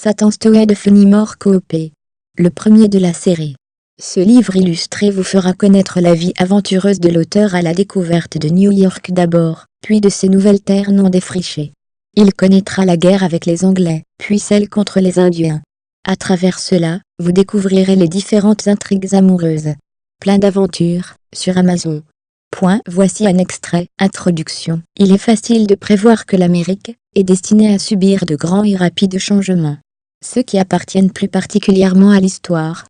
Satan Stowe de Fenimore Cooper. Le premier de la série. Ce livre illustré vous fera connaître la vie aventureuse de l'auteur à la découverte de New York d'abord, puis de ses nouvelles terres non défrichées. Il connaîtra la guerre avec les Anglais, puis celle contre les Indiens. À travers cela, vous découvrirez les différentes intrigues amoureuses. Plein d'aventures, sur Amazon. Voici un extrait. Introduction. Il est facile de prévoir que l'Amérique est destinée à subir de grands et rapides changements. Ceux qui appartiennent plus particulièrement à l'histoire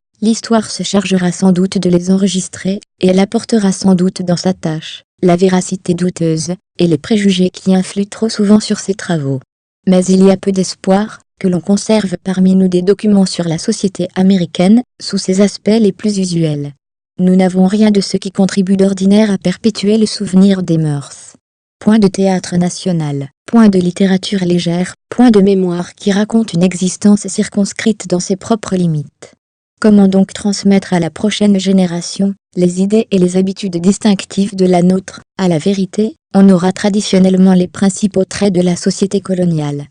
se chargera sans doute de les enregistrer, et elle apportera sans doute dans sa tâche la véracité douteuse, et les préjugés qui influent trop souvent sur ses travaux. Mais il y a peu d'espoir que l'on conserve parmi nous des documents sur la société américaine, sous ses aspects les plus usuels. Nous n'avons rien de ce qui contribue d'ordinaire à perpétuer le souvenir des mœurs. Point de théâtre national, point de littérature légère, point de mémoire qui raconte une existence circonscrite dans ses propres limites. Comment donc transmettre à la prochaine génération les idées et les habitudes distinctives de la nôtre? À la vérité, on aura traditionnellement les principaux traits de la société coloniale.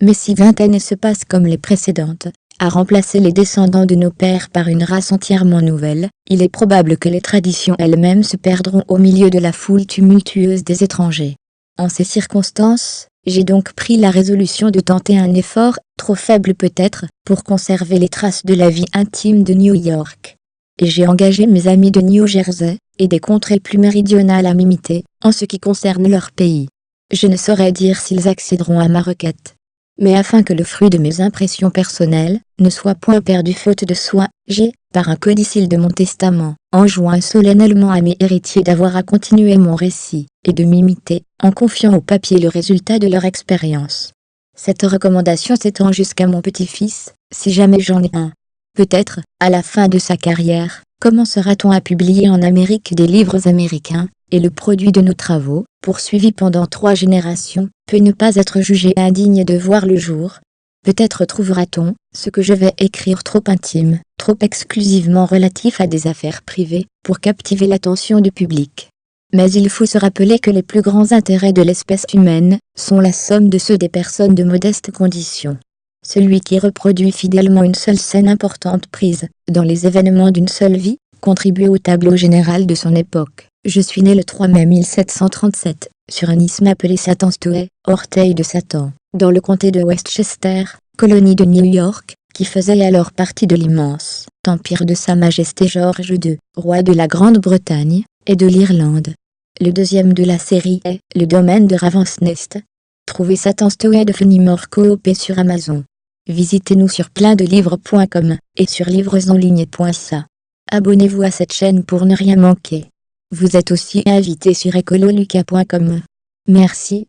Mais si vingtaine se passe comme les précédentes, à remplacer les descendants de nos pères par une race entièrement nouvelle, il est probable que les traditions elles-mêmes se perdront au milieu de la foule tumultueuse des étrangers. En ces circonstances, j'ai donc pris la résolution de tenter un effort, trop faible peut-être, pour conserver les traces de la vie intime de New York. Et j'ai engagé mes amis de New Jersey, et des contrées plus méridionales à m'imiter, en ce qui concerne leur pays. Je ne saurais dire s'ils accéderont à ma requête. Mais afin que le fruit de mes impressions personnelles ne soit point perdu faute de soin, j'ai, par un codicille de mon testament, enjoint solennellement à mes héritiers d'avoir à continuer mon récit, et de m'imiter, en confiant au papier le résultat de leur expérience. Cette recommandation s'étend jusqu'à mon petit-fils, si jamais j'en ai un. Peut-être, à la fin de sa carrière, commencera-t-on à publier en Amérique des livres américains, et le produit de nos travaux, poursuivi pendant 3 générations, peut ne pas être jugé indigne de voir le jour. Peut-être trouvera-t-on ce que je vais écrire trop intime, trop exclusivement relatif à des affaires privées, pour captiver l'attention du public. Mais il faut se rappeler que les plus grands intérêts de l'espèce humaine sont la somme de ceux des personnes de modestes conditions. Celui qui reproduit fidèlement une seule scène importante prise dans les événements d'une seule vie, contribue au tableau général de son époque. Je suis né le 3 mai 1737, sur un isthme appelé Satan Stowe, orteil de Satan, dans le comté de Westchester, colonie de New York, qui faisait alors partie de l'immense empire de Sa Majesté George II, roi de la Grande-Bretagne et de l'Irlande. Le deuxième de la série est Le domaine de Ravensnest. Trouvez Satan Stowe de Fenimore Cooper sur Amazon. Visitez-nous sur pleinddelivres.com et sur livresenligne.ca. Abonnez-vous à cette chaîne pour ne rien manquer. Vous êtes aussi invité sur ecololuca.com. Merci.